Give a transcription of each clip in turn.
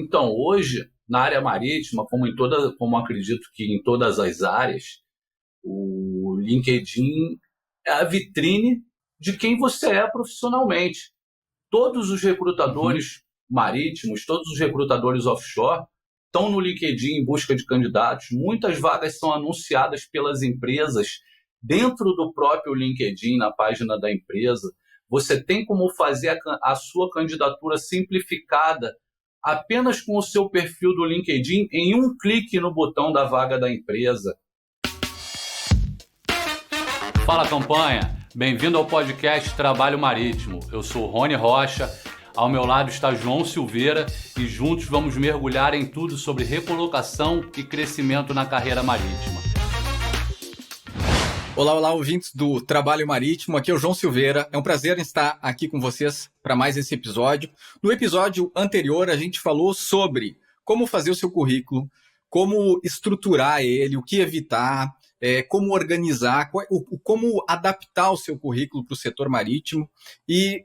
Então, hoje, na área marítima, como acredito que em todas as áreas, o LinkedIn é a vitrine de quem você é profissionalmente. Todos os Uhum. recrutadores marítimos, todos os recrutadores offshore estão no LinkedIn em busca de candidatos. Muitas vagas são anunciadas pelas empresas dentro do próprio LinkedIn, na página da empresa. Você tem como fazer a sua candidatura simplificada apenas com o seu perfil do LinkedIn em um clique no botão da vaga da empresa. Fala, campanha! Bem-vindo ao podcast Trabalho Marítimo. Eu sou Rony Rocha, ao meu lado está João Silveira e juntos vamos mergulhar em tudo sobre recolocação e crescimento na carreira marítima. Olá, olá, ouvintes do Trabalho Marítimo. Aqui é o João Silveira. É um prazer estar aqui com vocês para mais esse episódio. No episódio anterior, a gente falou sobre como fazer o seu currículo, como estruturar ele, o que evitar, como organizar, como adaptar o seu currículo para o setor marítimo e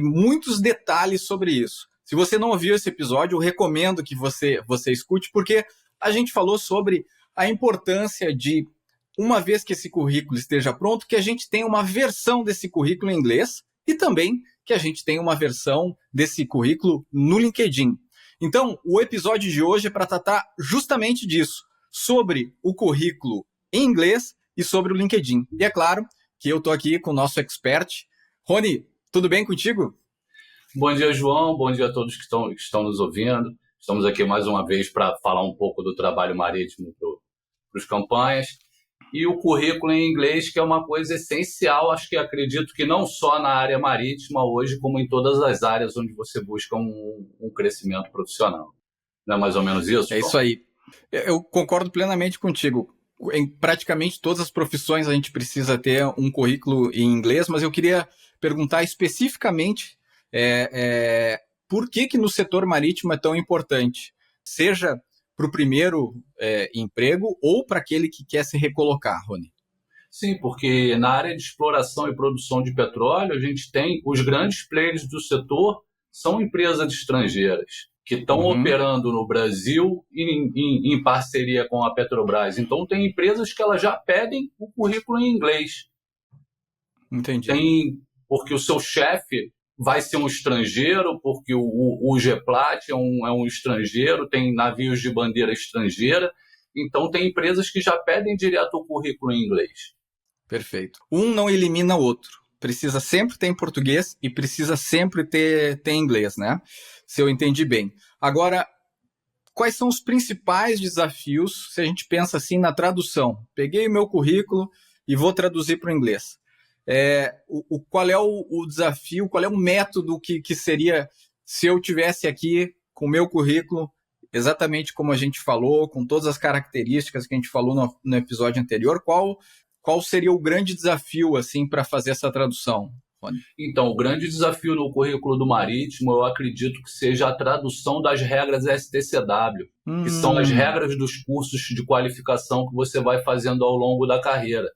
muitos detalhes sobre isso. Se você não ouviu esse episódio, eu recomendo que você escute, porque a gente falou sobre a importância de, uma vez que esse currículo esteja pronto, que a gente tenha uma versão desse currículo em inglês e também que a gente tenha uma versão desse currículo no LinkedIn. Então, o episódio de hoje é para tratar justamente disso, sobre o currículo em inglês e sobre o LinkedIn. E é claro que eu estou aqui com o nosso expert. Rony, tudo bem contigo? Bom dia, João. Bom dia a todos que estão nos ouvindo. Estamos aqui mais uma vez para falar um pouco do trabalho marítimo para os campanhas. E o currículo em inglês, que é uma coisa essencial, acredito que não só na área marítima hoje, como em todas as áreas onde você busca um crescimento profissional. Não é mais ou menos isso, É João? isso aí. Eu concordo plenamente contigo. Em praticamente todas as profissões a gente precisa ter um currículo em inglês, mas eu queria perguntar especificamente por que no setor marítimo é tão importante, seja para o primeiro emprego ou para aquele que quer se recolocar, Rony. Sim, porque na área de exploração e produção de petróleo, a gente tem os grandes players do setor, são empresas estrangeiras que estão Uhum, operando no Brasil em parceria com a Petrobras. Então, tem empresas que elas já pedem o currículo em inglês. entendi. Tem porque o seu chefe vai ser um estrangeiro, porque o GEPLAT é um estrangeiro, tem navios de bandeira estrangeira. Então, tem empresas que já pedem direto o currículo em inglês. Perfeito. Um não elimina o outro. Precisa sempre ter em português e precisa sempre ter em inglês, né? Se eu entendi bem. Agora, quais são os principais desafios se a gente pensa assim na tradução? Peguei o meu currículo e vou traduzir para o inglês. Qual é o desafio, qual é o método que seria se eu tivesse aqui com o meu currículo, exatamente como a gente falou, com todas as características que a gente falou no episódio anterior, qual seria o grande desafio assim para fazer essa tradução, Rony? Então, o grande desafio no currículo do Marítimo, eu acredito que seja a tradução das regras STCW, que são as regras dos cursos de qualificação que você vai fazendo ao longo da carreira,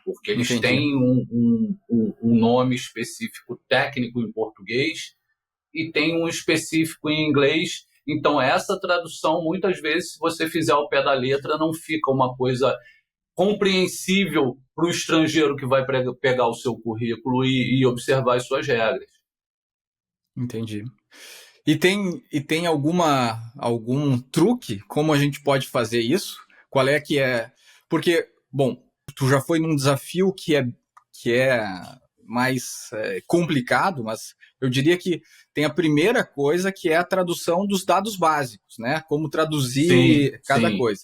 porque eles Entendi. têm um nome específico técnico em português e tem um específico em inglês. Então, essa tradução, muitas vezes, se você fizer ao pé da letra, não fica uma coisa compreensível para o estrangeiro que vai pegar o seu currículo e observar as suas regras. Entendi. E tem algum truque como a gente pode fazer isso? Qual é que é? Porque, bom, tu já foi num desafio que é mais complicado, mas eu diria que tem a primeira coisa que é a tradução dos dados básicos, né? Como Sim, traduzir cada sim, coisa.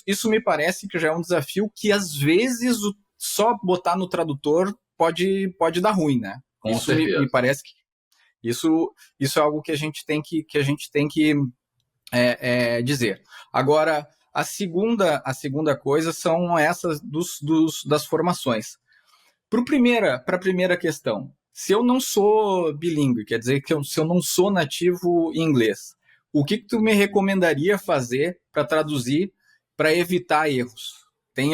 Isso me parece que já é um desafio que às vezes só botar no tradutor pode dar ruim, né? com Isso me certeza. parece que isso é algo que a gente tem que dizer. Agora, a segunda coisa são essas das formações. Para a primeira questão, se eu não sou bilíngue, quer dizer que se eu não sou nativo em inglês, o que tu me recomendaria fazer para traduzir, para evitar erros? Tem,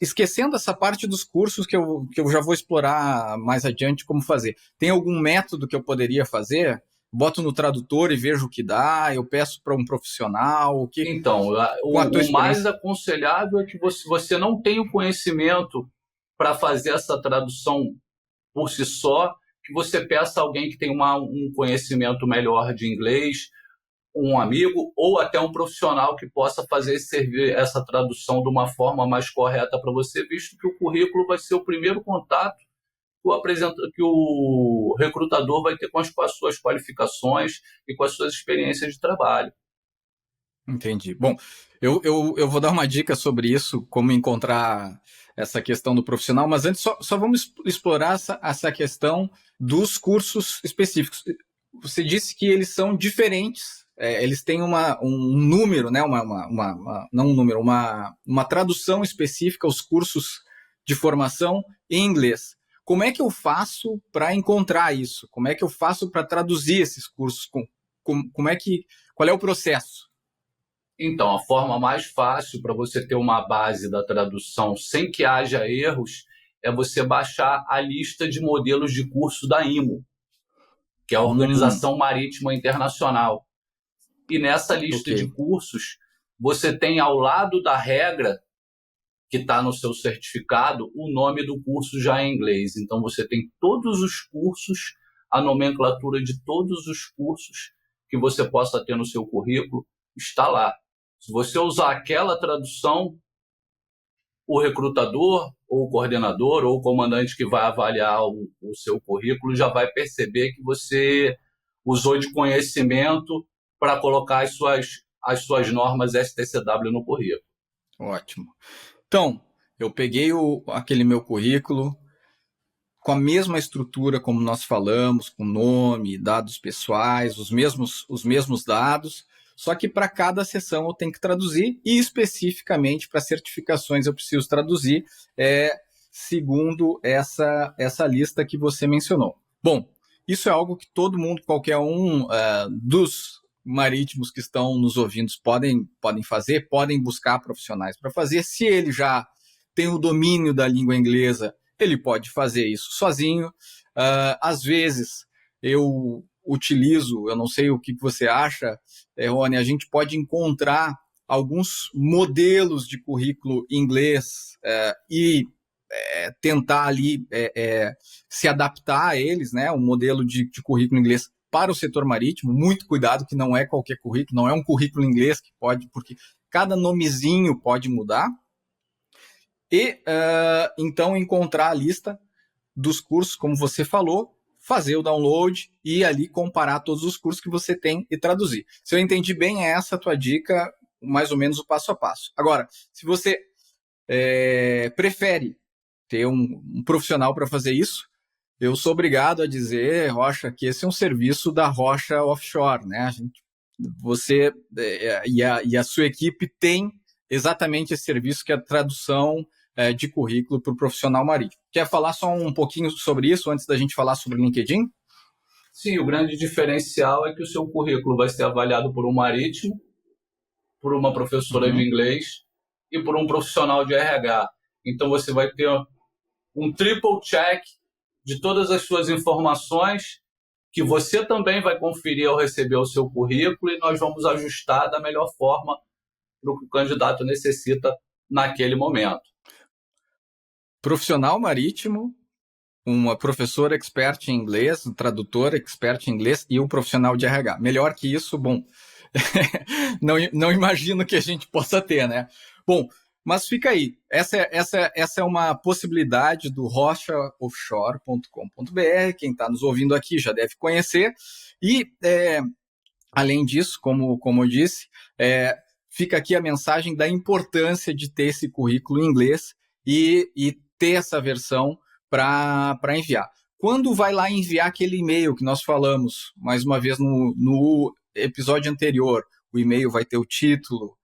esquecendo essa parte dos cursos que eu já vou explorar mais adiante como fazer. Tem algum método que eu poderia fazer? boto no tradutor e vejo o que dá, eu peço para um profissional, o que... Então, Com a tua o mais experiência. aconselhável é que você não tenha o conhecimento para fazer essa tradução por si só, que você peça a alguém que tem um conhecimento melhor de inglês, um amigo ou até um profissional que possa fazer servir essa tradução de uma forma mais correta para você, visto que o currículo vai ser o primeiro contato que o recrutador vai ter com as suas qualificações e com as suas experiências de trabalho. Entendi. Bom, eu vou dar uma dica sobre isso, como encontrar essa questão do profissional, mas antes só vamos explorar essa questão dos cursos específicos. Você disse que eles são diferentes, eles têm um número, né? Não um número, uma tradução específica aos cursos de formação em inglês. Como é que eu faço para encontrar isso? Como é que eu faço para traduzir esses cursos? Qual é o processo? Então, a forma mais fácil para você ter uma base da tradução sem que haja erros é você baixar a lista de modelos de curso da IMO, que é a Organização Marítima Internacional. E nessa lista de cursos, você tem ao lado da regra que está no seu certificado o nome do curso já em inglês. Então, você tem todos os cursos, a nomenclatura de todos os cursos que você possa ter no seu currículo está lá. Se você usar aquela tradução, o recrutador, ou o coordenador, ou o comandante que vai avaliar o seu currículo já vai perceber que você usou de conhecimento para colocar as suas normas STCW no currículo. Ótimo. Então, eu peguei aquele meu currículo com a mesma estrutura como nós falamos, com nome, dados pessoais, os mesmos dados, só que para cada sessão eu tenho que traduzir e especificamente para certificações eu preciso traduzir segundo essa lista que você mencionou. Bom, isso é algo que todo mundo, qualquer um dos marítimos que estão nos ouvindo podem fazer, podem buscar profissionais para fazer. Se ele já tem o domínio da língua inglesa, ele pode fazer isso sozinho. Às vezes eu utilizo, eu não sei o que você acha, Rony, a gente pode encontrar alguns modelos de currículo em inglês e tentar ali se adaptar a eles, né? Um modelo de currículo em inglês para o setor marítimo. Muito cuidado que não é qualquer currículo, não é um currículo em inglês que pode, porque cada nomezinho pode mudar. E então encontrar a lista dos cursos, como você falou, fazer o download e ali comparar todos os cursos que você tem e traduzir. Se eu entendi bem, é essa a tua dica, mais ou menos o passo a passo. Agora, se você prefere ter um profissional para fazer isso, eu sou obrigado a dizer, Rocha, que esse é um serviço da Rocha Offshore, né? Você e a sua equipe tem exatamente esse serviço, que é a tradução de currículo para o profissional marítimo. Quer falar só um pouquinho sobre isso antes da gente falar sobre o LinkedIn? Sim, o grande diferencial é que o seu currículo vai ser avaliado por um marítimo, por uma professora de inglês e por um profissional de RH. Então você vai ter um triple check de todas as suas informações, que você também vai conferir ao receber o seu currículo, e nós vamos ajustar da melhor forma para o que o candidato necessita naquele momento. Profissional marítimo, uma professora expert em inglês, um tradutor expert em inglês e um profissional de RH. Melhor que isso, bom, não imagino que a gente possa ter, né? Bom, mas fica aí. Essa é uma possibilidade do rochaoffshore.com.br. Quem está nos ouvindo aqui já deve conhecer. E, além disso, como eu disse, fica aqui a mensagem da importância de ter esse currículo em inglês e ter essa versão para enviar. Quando vai lá enviar aquele e-mail que nós falamos, mais uma vez no episódio anterior, o e-mail vai ter o título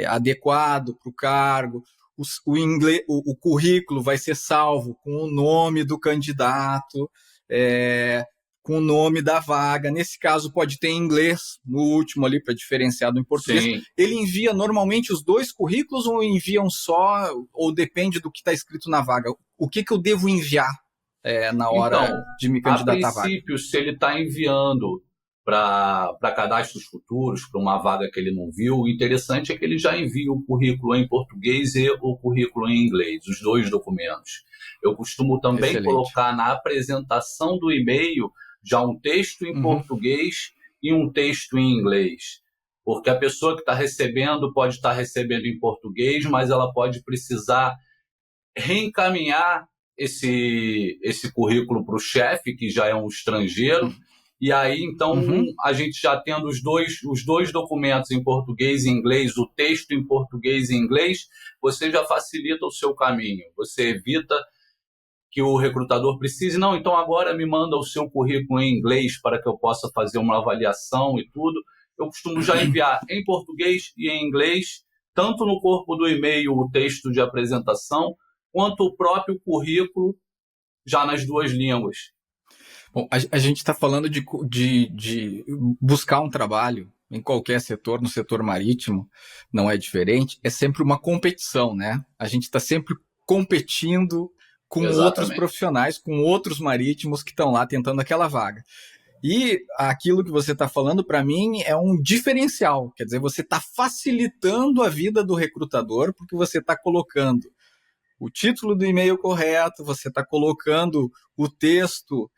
adequado para o cargo, o currículo vai ser salvo com o nome do candidato, com o nome da vaga. Nesse caso, pode ter em inglês, no último ali, para diferenciar do em português. Sim. Ele envia normalmente os dois currículos ou envia um só, ou depende do que está escrito na vaga? O que eu devo enviar na hora de me candidatar à vaga? A princípio, se ele está enviando para cadastros futuros, para uma vaga que ele não viu. O interessante é que ele já envia o currículo em português e o currículo em inglês, os dois documentos. Eu costumo também colocar na apresentação do e-mail já um texto em português e um texto em inglês. Porque a pessoa que está recebendo pode estar recebendo em português, mas ela pode precisar reencaminhar esse currículo para o chefe, que já é um estrangeiro, e aí, então, a gente já tendo os dois documentos em português e inglês, o texto em português e inglês, você já facilita o seu caminho, você evita que o recrutador precise, não, então agora me manda o seu currículo em inglês para que eu possa fazer uma avaliação e tudo. Eu costumo já enviar em português e em inglês, tanto no corpo do e-mail o texto de apresentação, quanto o próprio currículo já nas duas línguas. Bom, a gente está falando de buscar um trabalho em qualquer setor, no setor marítimo, não é diferente, é sempre uma competição, né? A gente está sempre competindo com outros profissionais, com outros marítimos que estão lá tentando aquela vaga. E aquilo que você está falando, para mim, é um diferencial. Quer dizer, você está facilitando a vida do recrutador porque você está colocando o título do e-mail correto, você está colocando o texto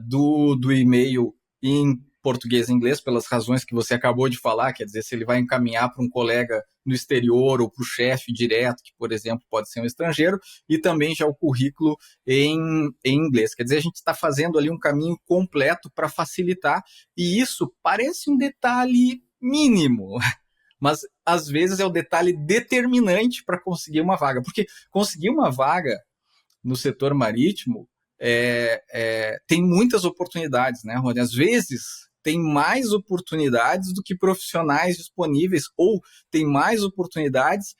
do e-mail em português e inglês, pelas razões que você acabou de falar, quer dizer, se ele vai encaminhar para um colega no exterior ou para o chefe direto, que, por exemplo, pode ser um estrangeiro, e também já o currículo em inglês. Quer dizer, a gente está fazendo ali um caminho completo para facilitar, e isso parece um detalhe mínimo, mas às vezes é o detalhe determinante para conseguir uma vaga, porque conseguir uma vaga no setor marítimo tem muitas oportunidades, né, Rony? Às vezes tem mais oportunidades do que profissionais disponíveis, ou tem mais oportunidades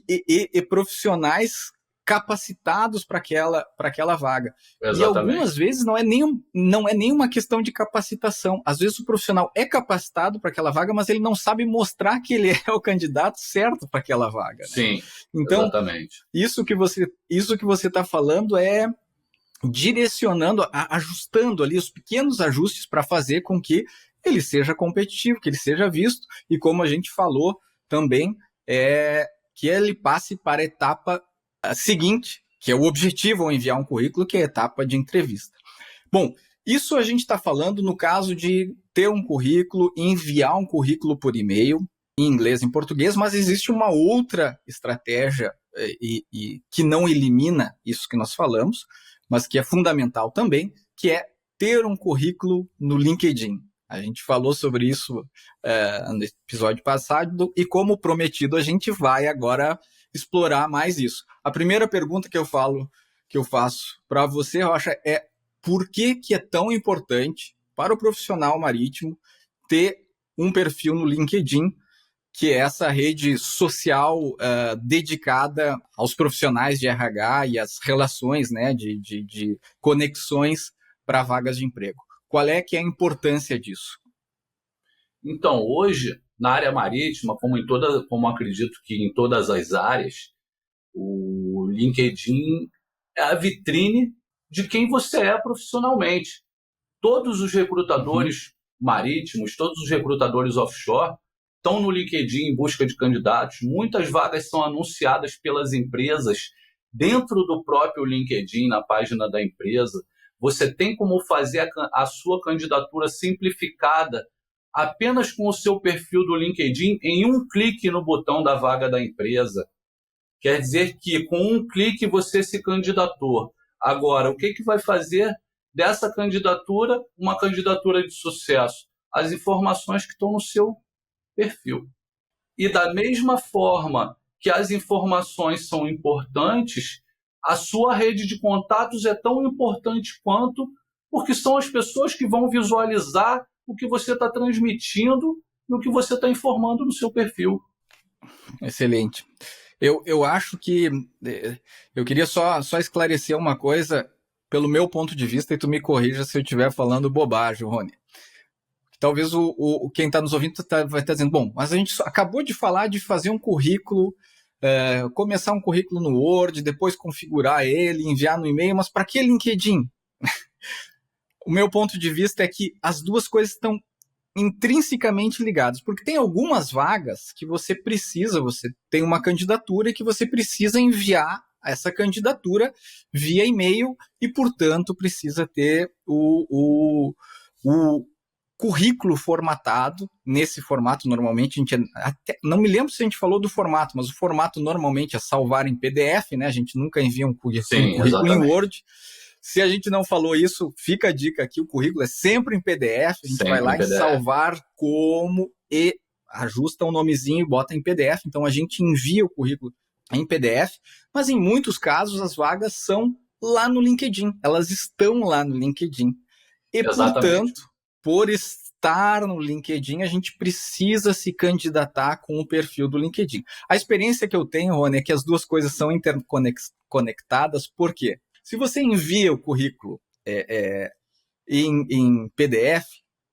e profissionais capacitados para aquela vaga. Exatamente. E algumas vezes não é nenhuma questão de capacitação. Às vezes o profissional é capacitado para aquela vaga, mas ele não sabe mostrar que ele é o candidato certo para aquela vaga. Né? Sim, então, exatamente. Isso que você está falando é direcionando, ajustando ali os pequenos ajustes para fazer com que ele seja competitivo, que ele seja visto, e como a gente falou também, que ele passe para a etapa seguinte, que é o objetivo ao enviar um currículo, que é a etapa de entrevista. Bom, isso a gente está falando no caso de ter um currículo, enviar um currículo por e-mail, em inglês e em português, mas existe uma outra estratégia que não elimina isso que nós falamos, mas que é fundamental também, que é ter um currículo no LinkedIn. A gente falou sobre isso no episódio passado, e como prometido, a gente vai agora explorar mais isso. A primeira pergunta que eu faço para você, Rocha, é por que é tão importante para o profissional marítimo ter um perfil no LinkedIn, que é essa rede social dedicada aos profissionais de RH e às relações, né, de conexões para vagas de emprego. Qual é que é a importância disso? Então, hoje, na área marítima, como acredito que em todas as áreas, o LinkedIn é a vitrine de quem você é profissionalmente. Todos os recrutadores marítimos, todos os recrutadores offshore estão no LinkedIn em busca de candidatos. Muitas vagas são anunciadas pelas empresas dentro do próprio LinkedIn, na página da empresa. Você tem como fazer a sua candidatura simplificada apenas com o seu perfil do LinkedIn em um clique no botão da vaga da empresa. Quer dizer que com um clique você se candidatou. Agora, o que vai fazer dessa candidatura uma candidatura de sucesso? As informações que estão no seu perfil. E da mesma forma que as informações são importantes, a sua rede de contatos é tão importante quanto, porque são as pessoas que vão visualizar o que você está transmitindo e o que você está informando no seu perfil. Excelente. Eu acho que eu queria só esclarecer uma coisa pelo meu ponto de vista, e tu me corrija se eu estiver falando bobagem, Rony. Talvez quem está nos ouvindo vai estar dizendo, bom, mas a gente acabou de falar de fazer um currículo, começar um currículo no Word, depois configurar ele, enviar no e-mail, mas para que LinkedIn? O meu ponto de vista é que as duas coisas estão intrinsecamente ligados, porque tem algumas vagas que você tem uma candidatura e que você precisa enviar essa candidatura via e-mail e, portanto, precisa ter o currículo formatado nesse formato. Normalmente, não me lembro se a gente falou do formato, mas o formato normalmente é salvar em PDF, né? A gente nunca envia um currículo em Word. Se a gente não falou isso, fica a dica aqui, o currículo é sempre em PDF, a gente sempre vai lá em salvar como e ajusta o nomezinho e bota em PDF, então a gente envia o currículo em PDF, mas em muitos casos as vagas são lá no LinkedIn, elas estão lá no LinkedIn. E, portanto, por estar no LinkedIn, a gente precisa se candidatar com o perfil do LinkedIn. A experiência que eu tenho, Rony, é que as duas coisas são interconectadas, por quê? Se você envia o currículo em PDF,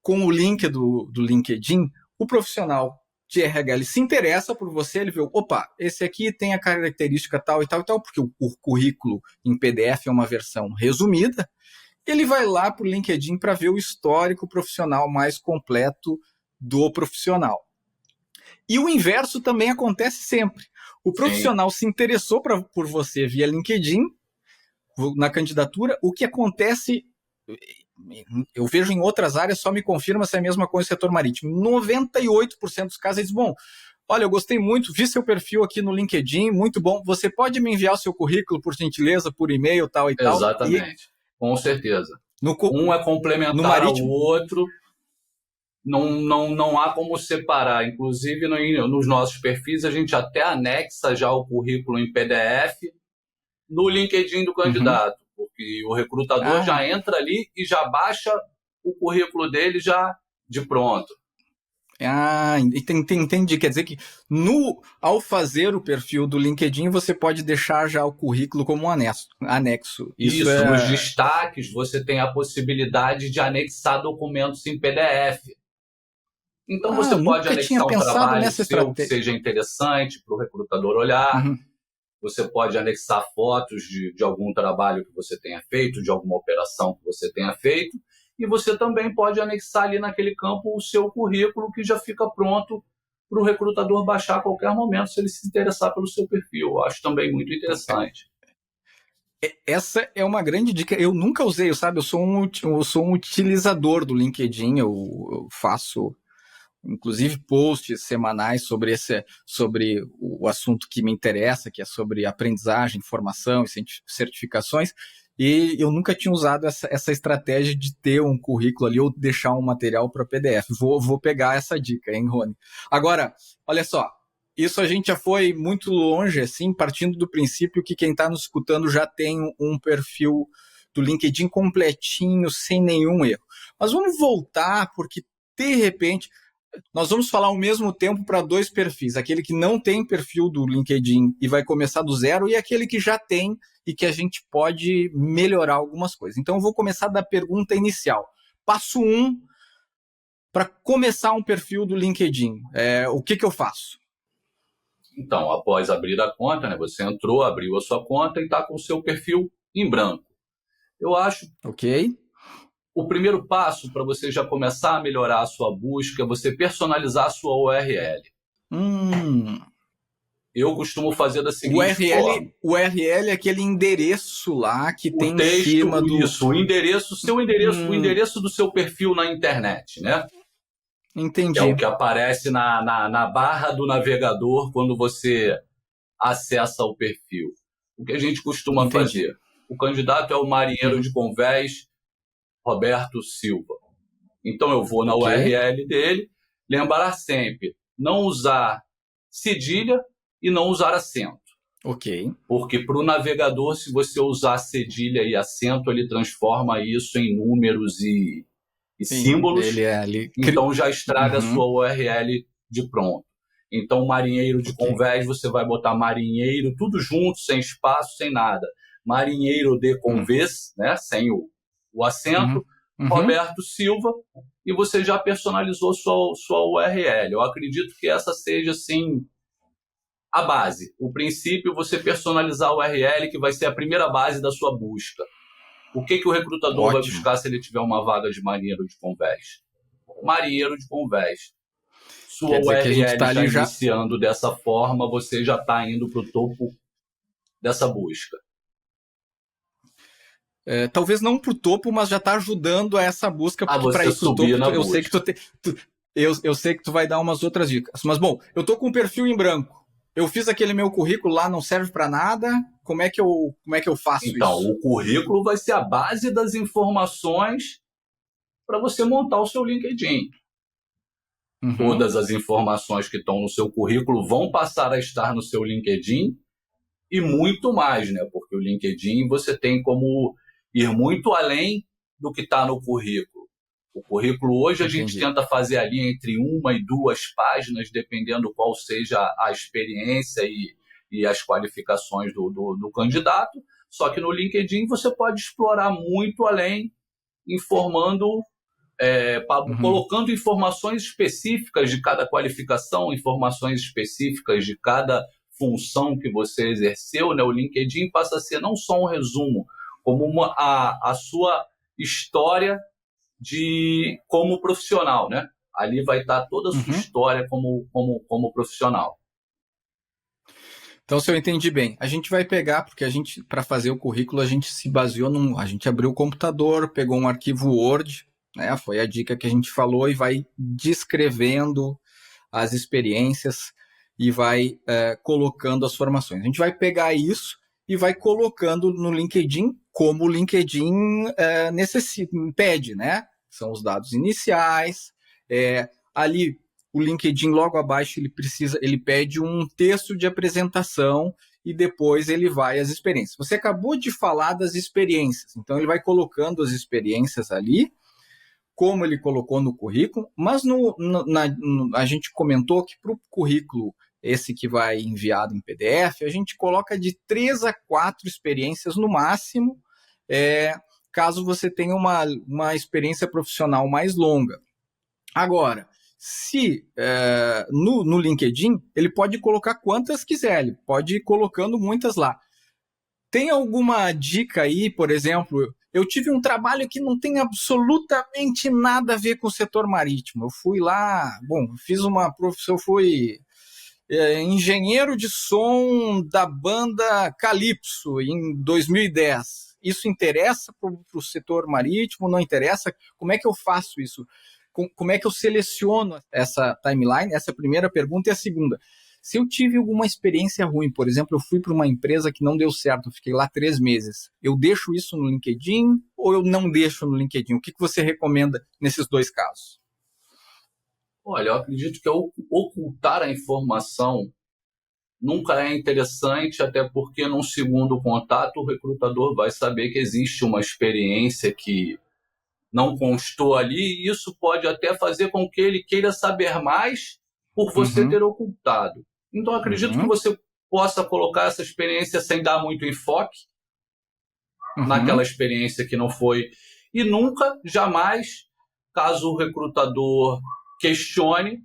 com o link do LinkedIn, o profissional de RH ele se interessa por você, ele vê, opa, esse aqui tem a característica tal e tal e tal, porque o currículo em PDF é uma versão resumida, ele vai lá para o LinkedIn para ver o histórico profissional mais completo do profissional. E o inverso também acontece sempre. O profissional se interessou por você via LinkedIn, na candidatura, o que acontece, eu vejo em outras áreas, só me confirma se é a mesma coisa no setor marítimo. 98% dos casos eles dizem, bom, olha, eu gostei muito, vi seu perfil aqui no LinkedIn, muito bom, você pode me enviar o seu currículo, por gentileza, por e-mail, tal e tal. Exatamente, com certeza. Um é complementar ao outro, não há como separar. Inclusive, nos nossos perfis, a gente até anexa já o currículo em PDF, no LinkedIn do candidato, porque o recrutador já entra ali e já baixa o currículo dele já de pronto. Entendi. Quer dizer que ao fazer o perfil do LinkedIn, você pode deixar já o currículo como um anexo. Isso nos destaques você tem a possibilidade de anexar documentos em PDF. Então você pode anexar um trabalho seu que seja interessante para o recrutador olhar. Você pode anexar fotos de algum trabalho que você tenha feito, de alguma operação que você tenha feito, e você também pode anexar ali naquele campo o seu currículo, que já fica pronto para o recrutador baixar a qualquer momento, se ele se interessar pelo seu perfil. Eu acho também muito interessante. Essa é uma grande dica. Eu nunca usei, sabe? Eu sou um utilizador do LinkedIn, eu faço inclusive posts semanais sobre o assunto que me interessa, que é sobre aprendizagem, formação e certificações, e eu nunca tinha usado essa estratégia de ter um currículo ali ou deixar um material para PDF. Vou pegar essa dica, hein, Rony? Agora, olha só, isso a gente já foi muito longe, assim, partindo do princípio que quem está nos escutando já tem um perfil do LinkedIn completinho, sem nenhum erro. Mas vamos voltar, porque, de repente, nós vamos falar ao mesmo tempo para dois perfis, aquele que não tem perfil do LinkedIn e vai começar do zero, e aquele que já tem e que a gente pode melhorar algumas coisas. Então, eu vou começar da pergunta inicial. Passo 1, para começar um perfil do LinkedIn, o que eu faço? Então, após abrir a conta, né, você entrou, abriu a sua conta e está com o seu perfil em branco. Eu acho... Ok. O primeiro passo para você já começar a melhorar a sua busca é você personalizar a sua URL. Eu costumo fazer da seguinte forma. O URL é aquele endereço lá que tem texto, em cima do... Isso, o endereço do seu perfil na internet, né? Entendi. Que é o que aparece na barra do navegador quando você acessa o perfil. O que a gente costuma fazer? O candidato é o marinheiro de Convés, Roberto Silva. Então eu vou na URL dele, lembrar sempre, não usar cedilha e não usar acento. Ok. Porque para o navegador, se você usar cedilha e acento, ele transforma isso em números e símbolos, então já estraga a sua URL de pronto. Então, marinheiro de Convés, você vai botar marinheiro, tudo junto, sem espaço, sem nada. Marinheiro de Convés, né, sem o acento, Roberto Silva, e você já personalizou sua URL. Eu acredito que essa seja, assim, a base. O princípio, você personalizar a URL, que vai ser a primeira base da sua busca. O que o recrutador vai buscar se ele tiver uma vaga de marinheiro de Convés? Marinheiro de Convés. Sua Quer dizer que a gente URL está está ali já. iniciando dessa forma, você já está indo para o topo dessa busca. Talvez não para o topo, mas já está ajudando a essa busca, porque para você ir para o topo, subir na eu sei que busca. eu sei que tu vai dar umas outras dicas. Mas, bom, eu tô com o perfil em branco. Eu fiz aquele meu currículo lá, não serve para nada. Como é que eu faço Então, isso? o currículo vai ser a base das informações para você montar o seu LinkedIn. Uhum. Todas as informações que estão no seu currículo vão passar a estar no seu LinkedIn e muito mais, né? Porque o LinkedIn você tem como ir muito além do que está no currículo. O currículo hoje a gente Entendi. tenta fazer ali entre 1 e 2 páginas, dependendo qual seja a experiência e as qualificações do candidato. Só que no LinkedIn você pode explorar muito além, informando, Uhum. colocando informações específicas de cada qualificação, informações específicas de cada função que você exerceu, né? O LinkedIn passa a ser não só um resumo, como a sua história como profissional, né? Ali vai estar toda a sua Uhum. história como profissional. Então, se eu entendi bem, a gente vai pegar, porque para fazer o currículo, a gente se baseou a gente abriu o computador, pegou um arquivo Word, né? Foi a dica que a gente falou, e vai descrevendo as experiências e vai colocando as formações. A gente vai pegar isso e vai colocando no LinkedIn como o LinkedIn pede, né? São os dados iniciais, ali o LinkedIn logo abaixo ele pede um texto de apresentação e depois ele vai às experiências. Você acabou de falar das experiências, então ele vai colocando as experiências ali, como ele colocou no currículo, mas a gente comentou que para o currículo, esse que vai enviado em PDF, a gente coloca de 3 a 4 experiências no máximo, caso você tenha uma experiência profissional mais longa. Agora, se no LinkedIn, ele pode colocar quantas quiser, ele pode ir colocando muitas lá. Tem alguma dica aí, por exemplo, eu tive um trabalho que não tem absolutamente nada a ver com o setor marítimo. Eu fui lá, fiz uma profissão, eu fui engenheiro de som da banda Calypso em 2010. Isso interessa para o setor marítimo? Não interessa? Como é que eu faço isso? Como é que eu seleciono essa timeline? Essa é a primeira pergunta. E a segunda, se eu tive alguma experiência ruim, por exemplo, eu fui para uma empresa que não deu certo, eu fiquei lá 3 meses, eu deixo isso no LinkedIn ou eu não deixo no LinkedIn? O que você recomenda nesses 2 casos? Olha, eu acredito que ocultar a informação nunca é interessante, até porque num segundo contato o recrutador vai saber que existe uma experiência que não constou ali, e isso pode até fazer com que ele queira saber mais por você ter ocultado. Então, acredito que você possa colocar essa experiência sem dar muito enfoque naquela experiência que não foi. E nunca, jamais, caso o recrutador questione,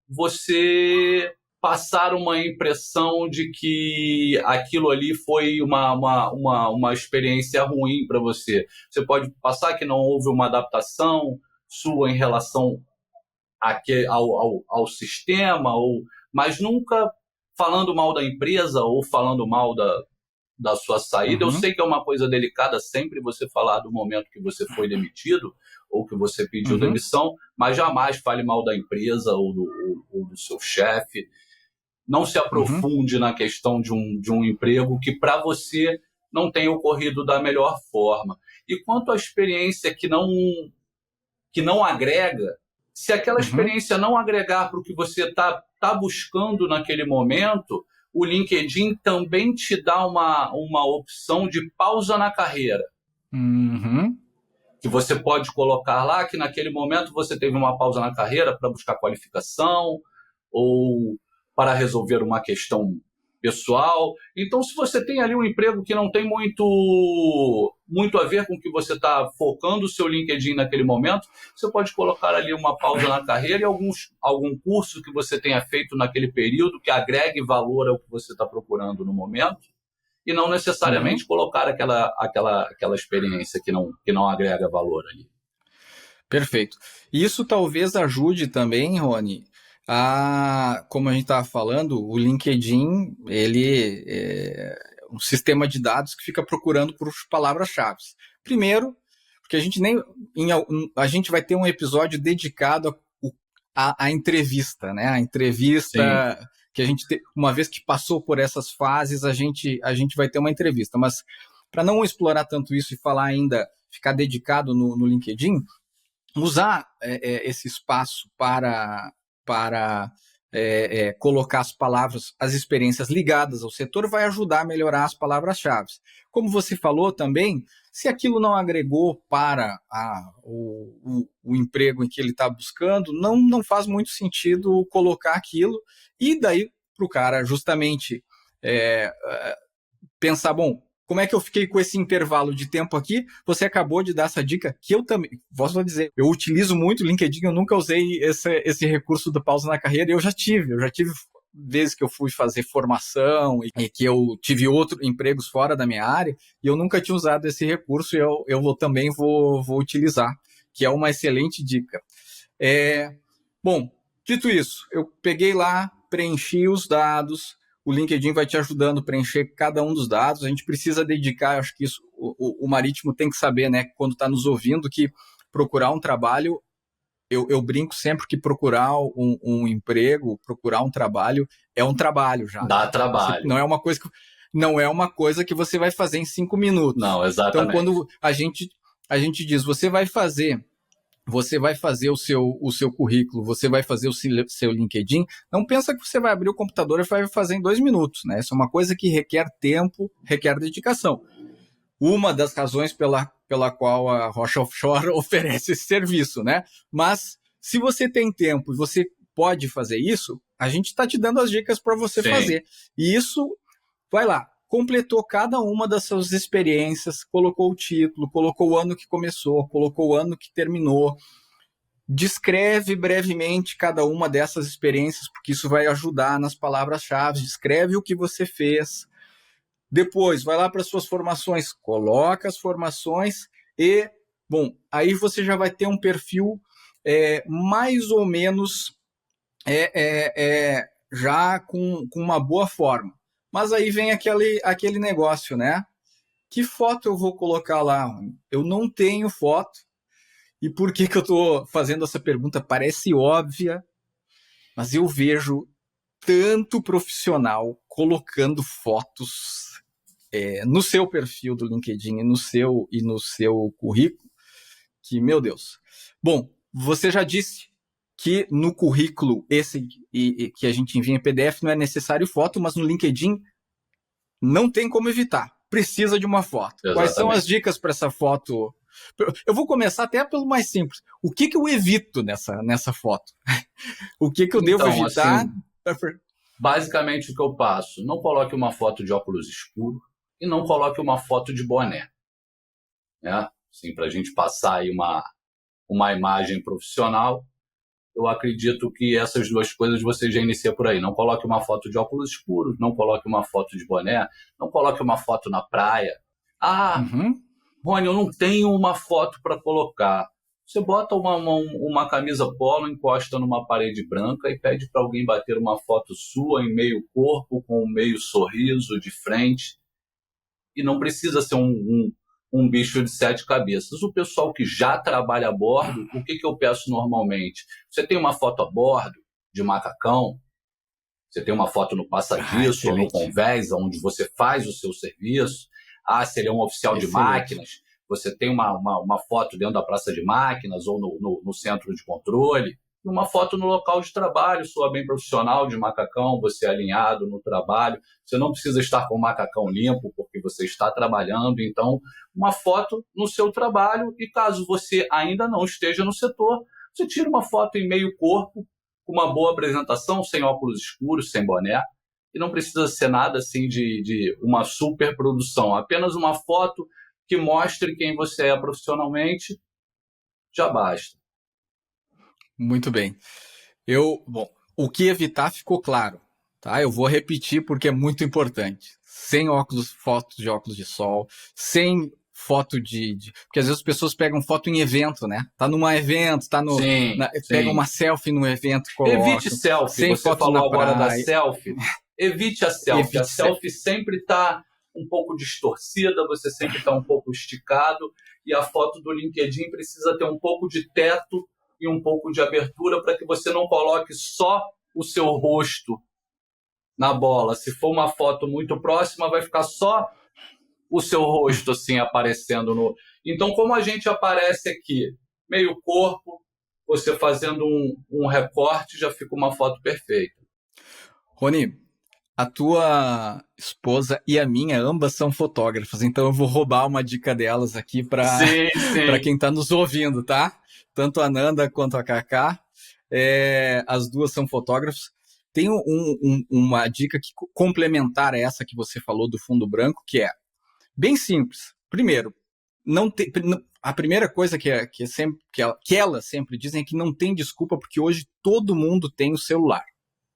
você passar uma impressão de que aquilo ali foi uma experiência ruim para você. Você pode passar que não houve uma adaptação sua em relação ao sistema, mas nunca falando mal da empresa ou falando mal da sua saída. Eu sei que é uma coisa delicada sempre você falar do momento que você foi demitido ou que você pediu demissão, mas jamais fale mal da empresa ou do seu chefe. Não se aprofunde na questão de um emprego que para você não tem ocorrido da melhor forma. E quanto à experiência que não agrega, se aquela experiência não agregar para o que você está buscando naquele momento, o LinkedIn também te dá uma opção de pausa na carreira. Que você pode colocar lá que naquele momento você teve uma pausa na carreira para buscar qualificação ou para resolver uma questão pessoal. Então, se você tem ali um emprego que não tem muito a ver com o que você está focando o seu LinkedIn naquele momento, você pode colocar ali uma pausa na carreira e algum curso que você tenha feito naquele período que agregue valor ao que você está procurando no momento, e não necessariamente colocar aquela experiência que não agrega valor ali. Perfeito. Isso talvez ajude também, Rony, como a gente estava falando, o LinkedIn, ele é um sistema de dados que fica procurando por palavras-chave. Primeiro, porque a gente vai ter um episódio dedicado à entrevista, né? A entrevista. Sim. Que a gente, uma vez que passou por essas fases, a gente vai ter uma entrevista. Mas para não explorar tanto isso e falar ainda, ficar dedicado no LinkedIn, usar esse espaço para colocar as palavras, as experiências ligadas ao setor, vai ajudar a melhorar as palavras-chave. Como você falou também, se aquilo não agregou para o emprego em que ele está buscando, não faz muito sentido colocar aquilo, e daí para o cara justamente pensar, bom, como é que eu fiquei com esse intervalo de tempo aqui? Você acabou de dar essa dica, que eu também, posso dizer, eu utilizo muito o LinkedIn, eu nunca usei esse recurso do pausa na carreira, eu já tive vezes que eu fui fazer formação e que eu tive outros empregos fora da minha área, e eu nunca tinha usado esse recurso, e eu também vou utilizar, que é uma excelente dica. Bom, dito isso, eu peguei lá, preenchi os dados, o LinkedIn vai te ajudando a preencher cada um dos dados. A gente precisa dedicar, acho que isso o Marítimo tem que saber, né, quando está nos ouvindo, que procurar um trabalho, eu brinco sempre que procurar um emprego, procurar um trabalho, é um trabalho já. Dá trabalho. Não é uma coisa que você vai fazer em 5 minutos. Não, exatamente. Então, quando a gente diz, você vai fazer o seu currículo, você vai fazer o seu LinkedIn, não pensa que você vai abrir o computador e vai fazer em 2 minutos, né? Isso é uma coisa que requer tempo, requer dedicação. Uma das razões pela qual a Rocha Offshore oferece esse serviço, né? Mas se você tem tempo e você pode fazer isso, a gente está te dando as dicas para você fazer. E isso, vai lá, completou cada uma das suas experiências, colocou o título, colocou o ano que começou, colocou o ano que terminou, descreve brevemente cada uma dessas experiências, porque isso vai ajudar nas palavras-chave, descreve o que você fez. Depois, vai lá para as suas formações, coloca as formações e, bom, aí você já vai ter um perfil mais ou menos já com uma boa forma. Mas aí vem aquele negócio, né? Que foto eu vou colocar lá? Eu não tenho foto. E por que eu estou fazendo essa pergunta? Parece óbvia, mas eu vejo tanto profissional colocando fotos no seu perfil do LinkedIn e no seu currículo, que, meu Deus. Bom, você já disse que no currículo esse que a gente envia em PDF não é necessário foto, mas no LinkedIn não tem como evitar. Precisa de uma foto. Exatamente. Quais são as dicas para essa foto? Eu vou começar até pelo mais simples. O que eu evito nessa foto? O que eu devo evitar? Assim, basicamente o que eu passo, não coloque uma foto de óculos escuros e não coloque uma foto de boné. Né? Assim, para a gente passar aí uma imagem profissional, eu acredito que essas duas coisas você já inicia por aí. Não coloque uma foto de óculos escuros, não coloque uma foto de boné, não coloque uma foto na praia. Rony, eu não tenho uma foto para colocar. Você bota uma camisa polo, encosta numa parede branca e pede para alguém bater uma foto sua em meio corpo, com um meio sorriso de frente. E não precisa ser um bicho de 7 cabeças. O pessoal que já trabalha a bordo, o que eu peço normalmente? Você tem uma foto a bordo de macacão, você tem uma foto no passadiço ou no convés, onde você faz o seu serviço. Se ele é um oficial de máquinas, você tem uma foto dentro da praça de máquinas ou no centro de controle. Uma foto no local de trabalho, soa bem profissional, de macacão, você alinhado no trabalho. Você não precisa estar com o macacão limpo, porque você está trabalhando. Então, uma foto no seu trabalho, e caso você ainda não esteja no setor, você tira uma foto em meio corpo, com uma boa apresentação, sem óculos escuros, sem boné, e não precisa ser nada assim de uma super produção. Apenas uma foto que mostre quem você é profissionalmente, já basta. Muito bem. Bom, o que evitar ficou claro, tá? Eu vou repetir porque é muito importante. Sem fotos de óculos de sol, sem foto porque às vezes as pessoas pegam foto em evento, né? Tá num evento, Sim, pega sim. uma selfie no evento, Evite colocam, selfie. sem Você foto na falou agora da praia, selfie. Evite a selfie. A evite selfie sempre está um pouco distorcida, você sempre está um pouco esticado, e a foto do LinkedIn precisa ter um pouco de teto e um pouco de abertura para que você não coloque só o seu rosto na bola. Se for uma foto muito próxima, vai ficar só o seu rosto assim aparecendo no. Então, como a gente aparece aqui, meio corpo, você fazendo um recorte, já fica uma foto perfeita. Rony, a tua esposa e a minha, ambas são fotógrafas, então eu vou roubar uma dica delas aqui para Sim, sim. quem está nos ouvindo, tá? Tanto a Nanda quanto a Cacá, as duas são fotógrafas. Tem uma dica que complementar a essa que você falou do fundo branco, que é bem simples. Primeiro, a primeira coisa que elas sempre dizem é que não tem desculpa, porque hoje todo mundo tem o celular.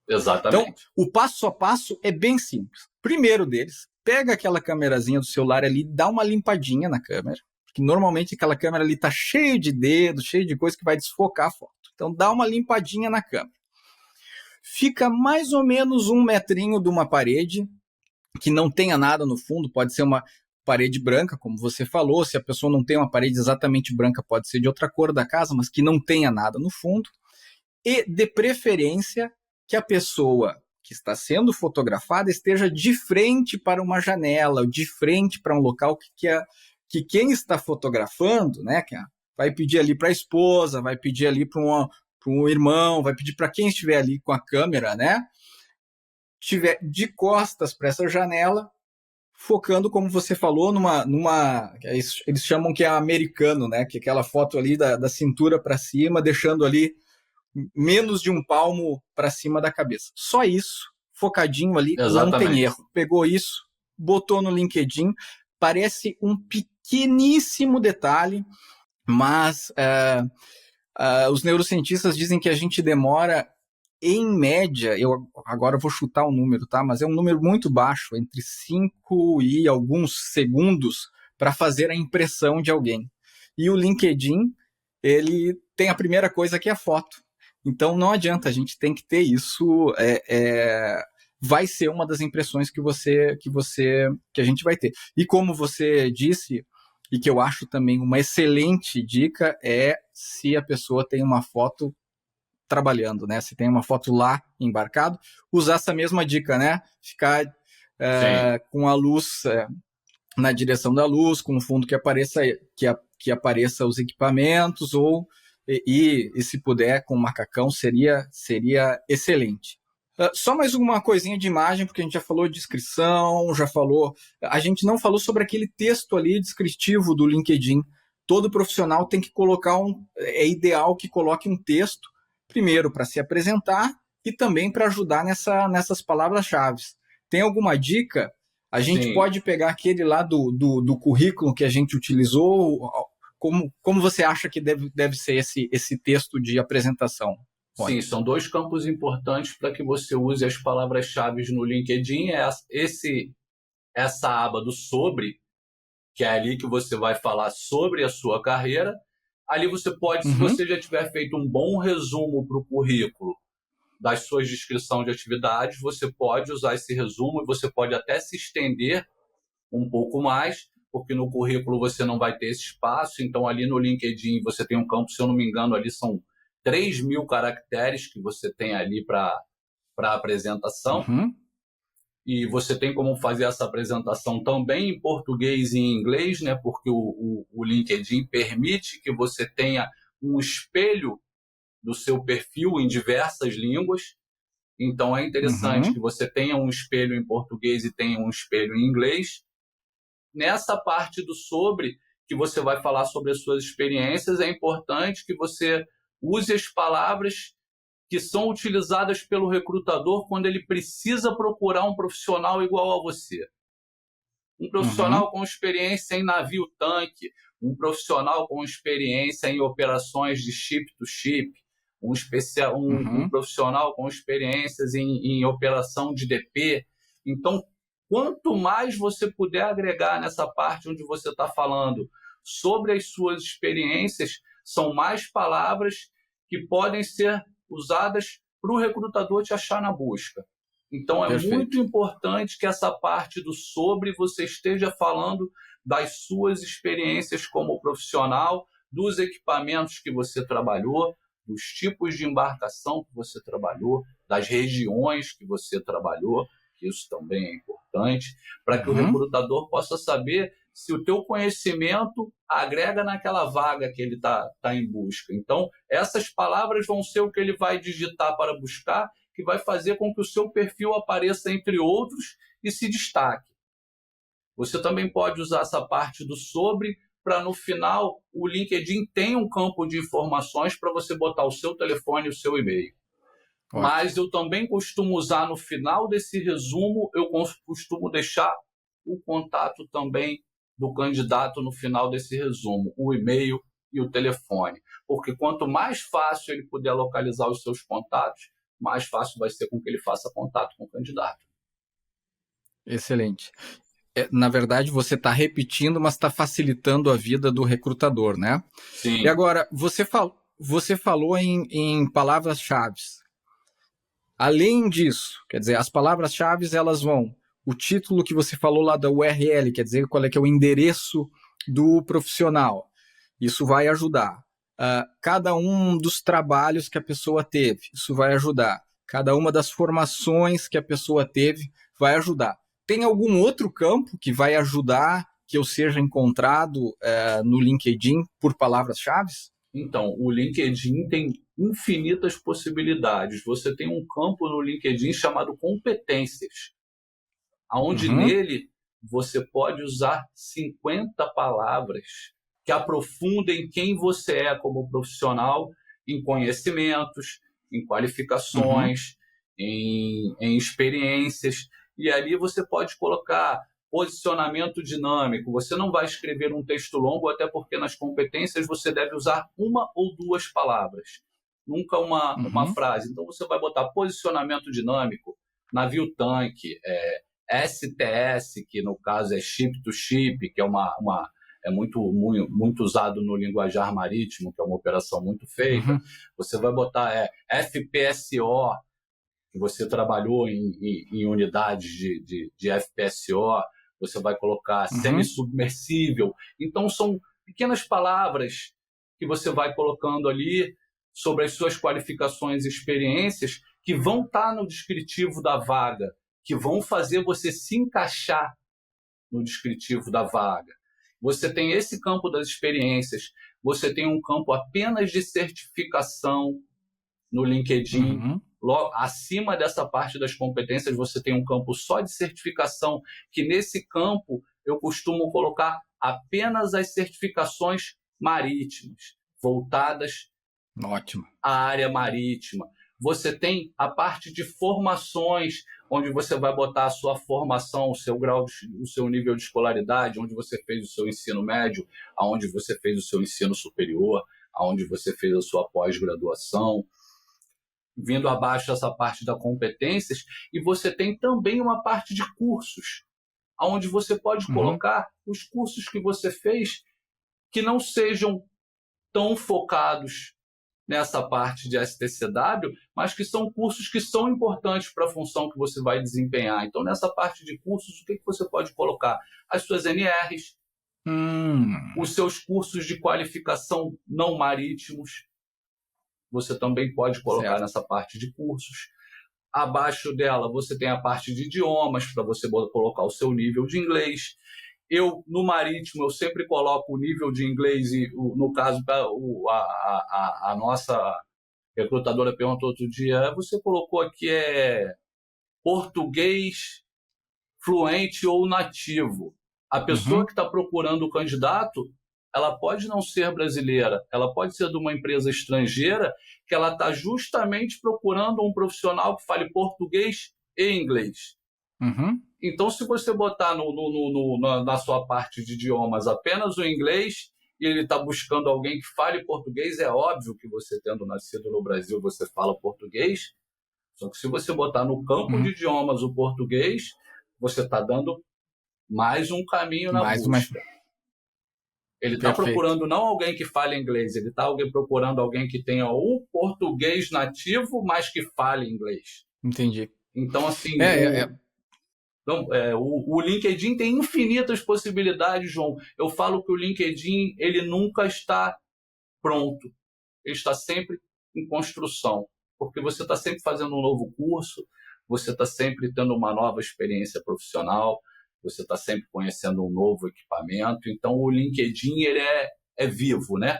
Então, Exatamente. o passo a passo é bem simples. Primeiro deles, pega aquela câmerazinha do celular ali, dá uma limpadinha na câmera, porque normalmente aquela câmera ali está cheia de dedos, cheia de coisa que vai desfocar a foto. Então, dá uma limpadinha na câmera. Fica mais ou menos 1 metrinho de uma parede, que não tenha nada no fundo, pode ser uma parede branca, como você falou, se a pessoa não tem uma parede exatamente branca, pode ser de outra cor da casa, mas que não tenha nada no fundo. E, de preferência, que a pessoa que está sendo fotografada esteja de frente para uma janela, de frente para um local que quem está fotografando, né, vai pedir ali para a esposa, vai pedir ali para um irmão, vai pedir para quem estiver ali com a câmera, né, estiver de costas para essa janela, focando, como você falou, eles chamam que é americano, né, que é aquela foto ali da cintura para cima, deixando ali menos de um palmo para cima da cabeça. Só isso, focadinho ali, não tem Exatamente. erro. Pegou isso, botou no LinkedIn, parece um pequeníssimo detalhe, mas os neurocientistas dizem que a gente demora, em média, eu agora vou chutar o número, tá? Mas é um número muito baixo, entre 5 e alguns segundos, para fazer a impressão de alguém. E o LinkedIn, ele tem a primeira coisa que é a foto. Então não adianta, a gente tem que ter isso. Vai ser uma das impressões que a gente vai ter. E como você disse, e que eu acho também uma excelente dica, é se a pessoa tem uma foto trabalhando, né? Se tem uma foto lá embarcado, usar essa mesma dica, né? Ficar com a luz na direção da luz, com um fundo que apareça os equipamentos, e se puder com macacão seria excelente. Só mais uma coisinha de imagem, porque a gente já falou de descrição, a gente não falou sobre aquele texto ali descritivo do LinkedIn. Todo profissional tem que colocar é ideal que coloque um texto, primeiro para se apresentar e também para ajudar nessas palavras-chave. Tem alguma dica? A gente pode pegar aquele lá do currículo que a gente utilizou. Como você acha que deve ser esse texto de apresentação, Rony? Sim, são 2 campos importantes para que você use as palavras-chave no LinkedIn. Essa aba do sobre, que é ali que você vai falar sobre a sua carreira. Ali você pode, se você já tiver feito um bom resumo para o currículo das suas descrições de atividades, você pode usar esse resumo e você pode até se estender um pouco mais, porque no currículo você não vai ter esse espaço. Então, ali no LinkedIn você tem um campo, se eu não me engano, ali são 3.000 caracteres que você tem ali para apresentação. E você tem como fazer essa apresentação também em português e em inglês, né? Porque o LinkedIn permite que você tenha um espelho do seu perfil em diversas línguas. Então, é interessante que você tenha um espelho em português e tenha um espelho em inglês. Nessa parte do sobre, que você vai falar sobre as suas experiências, é importante que você use as palavras que são utilizadas pelo recrutador quando ele precisa procurar um profissional igual a você. Um profissional com experiência em navio-tanque, um profissional com experiência em operações de ship-to-ship, um profissional com experiências em operação de DP. Então, Quanto mais você puder agregar nessa parte onde você está falando sobre as suas experiências, são mais palavras que podem ser usadas para o recrutador te achar na busca. Então, é Perfeito. muito importante que essa parte do sobre você esteja falando das suas experiências como profissional, dos equipamentos que você trabalhou, dos tipos de embarcação que você trabalhou, das regiões que você trabalhou, que isso também é importante, para que o recrutador possa saber se o teu conhecimento agrega naquela vaga que ele está em busca. Então, essas palavras vão ser o que ele vai digitar para buscar, que vai fazer com que o seu perfil apareça entre outros e se destaque. Você também pode usar essa parte do sobre para, no final, o LinkedIn tem um campo de informações para você botar o seu telefone e o seu e-mail. Ótimo. Mas eu também costumo usar no final desse resumo, eu costumo deixar o contato também do candidato no final desse resumo, o e-mail e o telefone. Porque quanto mais fácil ele puder localizar os seus contatos, mais fácil vai ser com que ele faça contato com o candidato. Excelente. Na verdade, você está repetindo, mas está facilitando a vida do recrutador, né? Sim. E agora, você falou em palavras-chave. Além disso, quer dizer, as palavras-chave, elas vão... O título que você falou lá da URL, quer dizer, qual é que é o endereço do profissional. Isso vai ajudar. Cada um dos trabalhos que a pessoa teve, isso vai ajudar. Cada uma das formações que a pessoa teve vai ajudar. Tem algum outro campo que vai ajudar que eu seja encontrado no LinkedIn por palavras-chave? Então, o LinkedIn tem infinitas possibilidades. Você tem um campo no LinkedIn chamado competências, onde nele você pode usar 50 palavras que aprofundem quem você é como profissional em conhecimentos, em qualificações, em experiências. E ali você pode colocar posicionamento dinâmico. Você não vai escrever um texto longo, até porque nas competências você deve usar uma ou duas palavras, nunca uma frase. Então você vai botar posicionamento dinâmico, navio tanque, STS, que no caso é ship to ship, que é muito usado no linguajar marítimo, que é uma operação muito feita. Você vai botar FPSO, que você trabalhou em unidades de FPSO, você vai colocar semi-submersível. Então, são pequenas palavras que você vai colocando ali sobre as suas qualificações e experiências que vão estar no descritivo da vaga, que vão fazer você se encaixar no descritivo da vaga. Você tem esse campo das experiências, você tem um campo apenas de certificação no LinkedIn. Logo, acima dessa parte das competências, você tem um campo só de certificação, que nesse campo eu costumo colocar apenas as certificações marítimas, voltadas à área marítima. Você tem a parte de formações, onde você vai botar a sua formação, o seu grau, o seu nível de escolaridade, onde você fez o seu ensino médio, aonde você fez o seu ensino superior, aonde você fez a sua pós-graduação. Vindo abaixo essa parte das competências, e você tem também uma parte de cursos, onde você pode colocar os cursos que você fez que não sejam tão focados nessa parte de STCW, mas que são cursos que são importantes para a função que você vai desempenhar. Então, nessa parte de cursos, o que você pode colocar? As suas NRs, os seus cursos de qualificação não marítimos, você também pode colocar nessa parte de cursos. Abaixo dela, você tem a parte de idiomas, para você colocar o seu nível de inglês. No marítimo, eu sempre coloco o nível de inglês, e no caso, a nossa recrutadora perguntou outro dia, você colocou aqui português fluente ou nativo. A pessoa que está procurando o candidato, ela pode não ser brasileira, ela pode ser de uma empresa estrangeira, que ela está justamente procurando um profissional que fale português e inglês. Então, se você botar na sua parte de idiomas apenas o inglês, e ele está buscando alguém que fale português, é óbvio que você, tendo nascido no Brasil, você fala português. Só que se você botar no campo de idiomas o português, você está dando mais um caminho na Mais busca. Ele está Perfeito. procurando não alguém que fale inglês, ele está procurando alguém que tenha o português nativo, mas que fale inglês. Entendi. Então, assim, Então, o LinkedIn tem infinitas possibilidades, João. Eu falo que o LinkedIn ele nunca está pronto. Ele está sempre em construção, porque você está sempre fazendo um novo curso, você está sempre tendo uma nova experiência profissional, você está sempre conhecendo um novo equipamento. Então, o LinkedIn ele é vivo, né?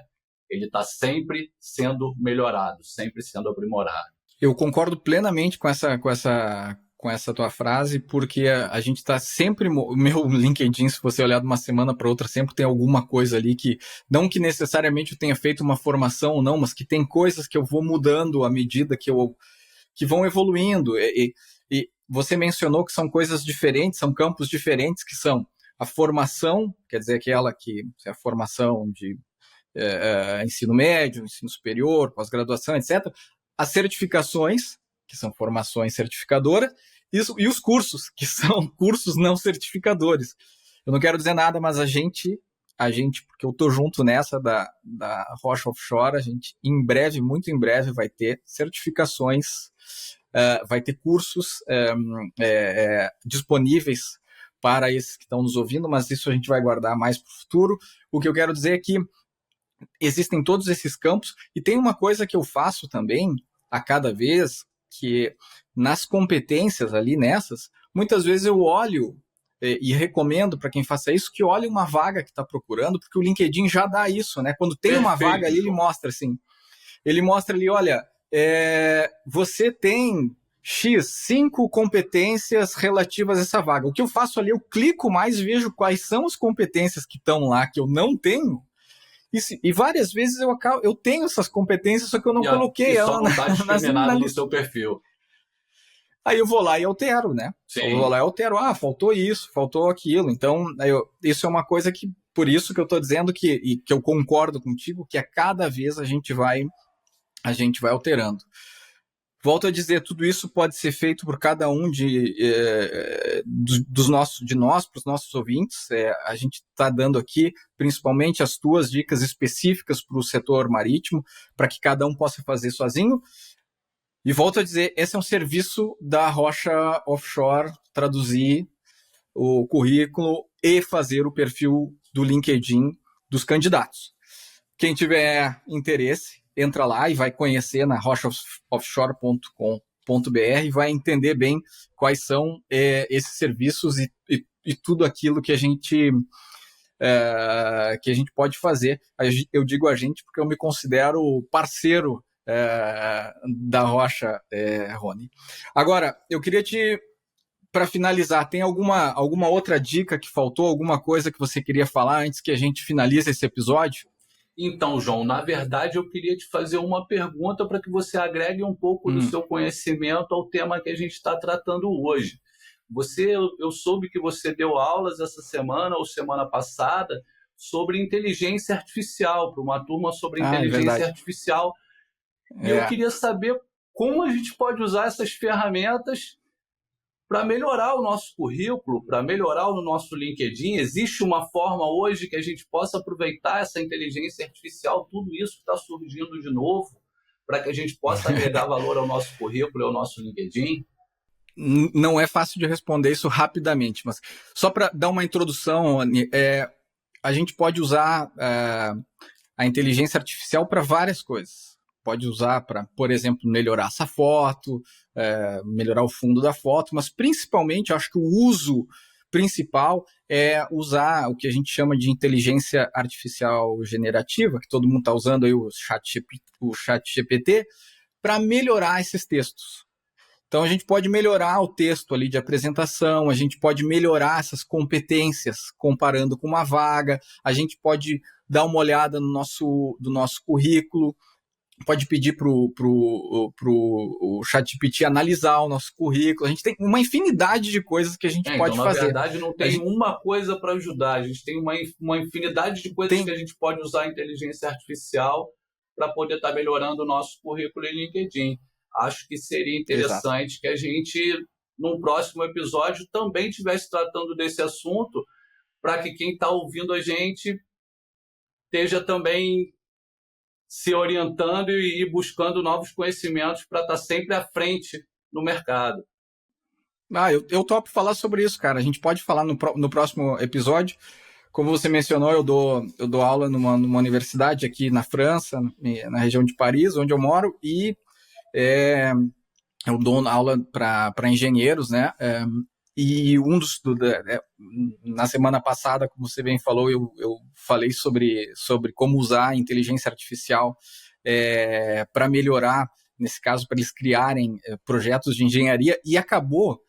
Ele está sempre sendo melhorado, sempre sendo aprimorado. Eu concordo plenamente com essa tua frase, porque a gente está sempre... O meu LinkedIn, se você olhar de uma semana para outra, sempre tem alguma coisa ali que... Não que necessariamente eu tenha feito uma formação ou não, mas que tem coisas que eu vou mudando à medida que vão evoluindo. E você mencionou que são coisas diferentes, são campos diferentes, que são a formação, quer dizer, aquela que é a formação de ensino médio, ensino superior, pós-graduação, etc., as certificações, que são formações certificadoras, e os cursos, que são cursos não certificadores. Eu não quero dizer nada, mas a gente, porque eu estou junto nessa da Rocha Offshore, a gente em breve, muito em breve, vai ter certificações, vai ter cursos disponíveis para esses que estão nos ouvindo, mas isso a gente vai guardar mais para o futuro. O que eu quero dizer é que existem todos esses campos, e tem uma coisa que eu faço também, a cada vez, que nas competências ali nessas, muitas vezes eu olho e recomendo para quem faça isso, que olhe uma vaga que está procurando, porque o LinkedIn já dá isso, né? Quando tem uma vaga ali, ele mostra assim, ali, olha, você tem X, 5 competências relativas a essa vaga. O que eu faço ali, eu clico mais e vejo quais são as competências que estão lá, que eu não tenho. E várias vezes eu tenho essas competências, só que eu não coloquei ela não está discriminado no seu perfil. Aí eu vou lá e altero, né? Sim. Eu vou lá e altero. Faltou isso, faltou aquilo. Então, isso é uma coisa que, por isso que eu estou dizendo que eu concordo contigo, que a cada vez a gente vai alterando. Volto a dizer, tudo isso pode ser feito por cada um de nós, para os nossos ouvintes. A gente está dando aqui, principalmente, as tuas dicas específicas para o setor marítimo, para que cada um possa fazer sozinho. E volto a dizer, esse é um serviço da Rocha Offshore, traduzir o currículo e fazer o perfil do LinkedIn dos candidatos. Quem tiver interesse, entra lá e vai conhecer na rochaoffshore.com.br e vai entender bem quais são esses serviços e tudo aquilo que a gente pode fazer. Eu digo a gente porque eu me considero parceiro da Rocha, Rony. Agora, eu queria para finalizar, tem alguma outra dica que faltou, alguma coisa que você queria falar antes que a gente finalize esse episódio? Então, João, na verdade eu queria te fazer uma pergunta para que você agregue um pouco do seu conhecimento ao tema que a gente está tratando hoje. Eu soube que você deu aulas essa semana ou semana passada sobre inteligência artificial, para uma turma sobre inteligência artificial. E eu queria saber como a gente pode usar essas ferramentas para melhorar o nosso currículo, para melhorar o nosso LinkedIn. Existe uma forma hoje que a gente possa aproveitar essa inteligência artificial, tudo isso que está surgindo de novo, para que a gente possa agregar valor ao nosso currículo e ao nosso LinkedIn? Não é fácil de responder isso rapidamente, mas só para dar uma introdução, a gente pode usar a inteligência artificial para várias coisas. Pode usar para, por exemplo, melhorar essa foto, melhorar o fundo da foto, mas principalmente, eu acho que o uso principal é usar o que a gente chama de inteligência artificial generativa, que todo mundo está usando aí o ChatGPT, para melhorar esses textos. Então, a gente pode melhorar o texto ali de apresentação, a gente pode melhorar essas competências comparando com uma vaga, a gente pode dar uma olhada no nosso currículo, pode pedir para o ChatGPT analisar o nosso currículo. A gente tem uma infinidade de coisas que a gente pode fazer. Na verdade, não tem uma coisa para ajudar. A gente tem uma infinidade de coisas que a gente pode usar a inteligência artificial para poder estar melhorando o nosso currículo em LinkedIn. Acho que seria interessante que a gente num próximo episódio, também estivesse tratando desse assunto, para que quem está ouvindo a gente esteja também se orientando e buscando novos conhecimentos para estar sempre à frente no mercado. Eu topo falar sobre isso, cara. A gente pode falar no próximo episódio. Como você mencionou, eu dou aula numa universidade aqui na França, na região de Paris, onde eu moro, e eu dou aula para engenheiros, né? E na semana passada, como você bem falou, eu falei sobre como usar a inteligência artificial para melhorar, nesse caso, para eles criarem projetos de engenharia, e acabou,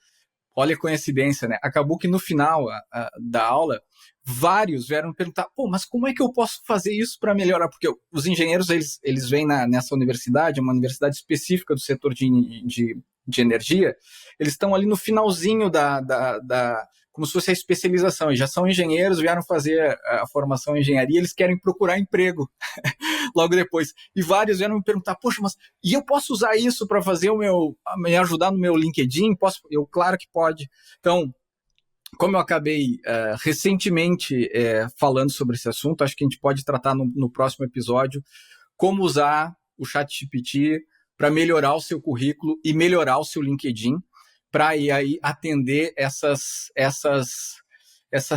olha a coincidência, né? Acabou que no final da aula, vários vieram perguntar, mas como é que eu posso fazer isso para melhorar? Porque os engenheiros, eles vêm nessa universidade, uma universidade específica do setor de energia, eles estão ali no finalzinho como se fosse a especialização, e já são engenheiros, vieram fazer a formação em engenharia, eles querem procurar emprego logo depois. E vários vieram me perguntar, e eu posso usar isso para fazer me ajudar no meu LinkedIn? Claro que pode. Então, como eu acabei recentemente falando sobre esse assunto, acho que a gente pode tratar no próximo episódio como usar o ChatGPT para melhorar o seu currículo e melhorar o seu LinkedIn, para aí atender essas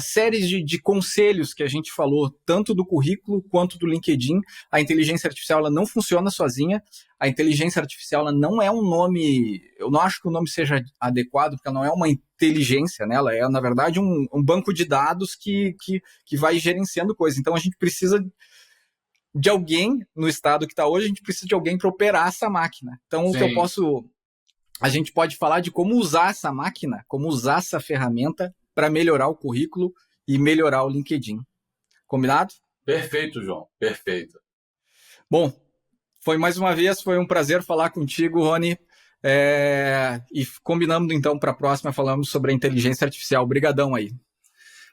séries de conselhos que a gente falou, tanto do currículo quanto do LinkedIn. A inteligência artificial ela não funciona sozinha. A inteligência artificial ela não é um nome... Eu não acho que o nome seja adequado, porque ela não é uma inteligência, né? Ela é, na verdade, um banco de dados que vai gerenciando coisas. Então, a gente precisa de alguém no estado que está hoje, a gente precisa de alguém para operar essa máquina. Então, Sim. o que a gente pode falar de como usar essa máquina, como usar essa ferramenta para melhorar o currículo e melhorar o LinkedIn. Combinado? Perfeito, João. Perfeito. Bom, foi um prazer falar contigo, Rony. E combinando então para a próxima, falamos sobre a inteligência artificial. Obrigadão aí.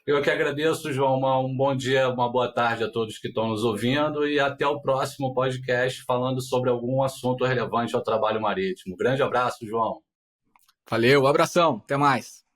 Eu que agradeço, João. Um bom dia, uma boa tarde a todos que estão nos ouvindo e até o próximo podcast falando sobre algum assunto relevante ao trabalho marítimo. Grande abraço, João. Valeu, abração, até mais.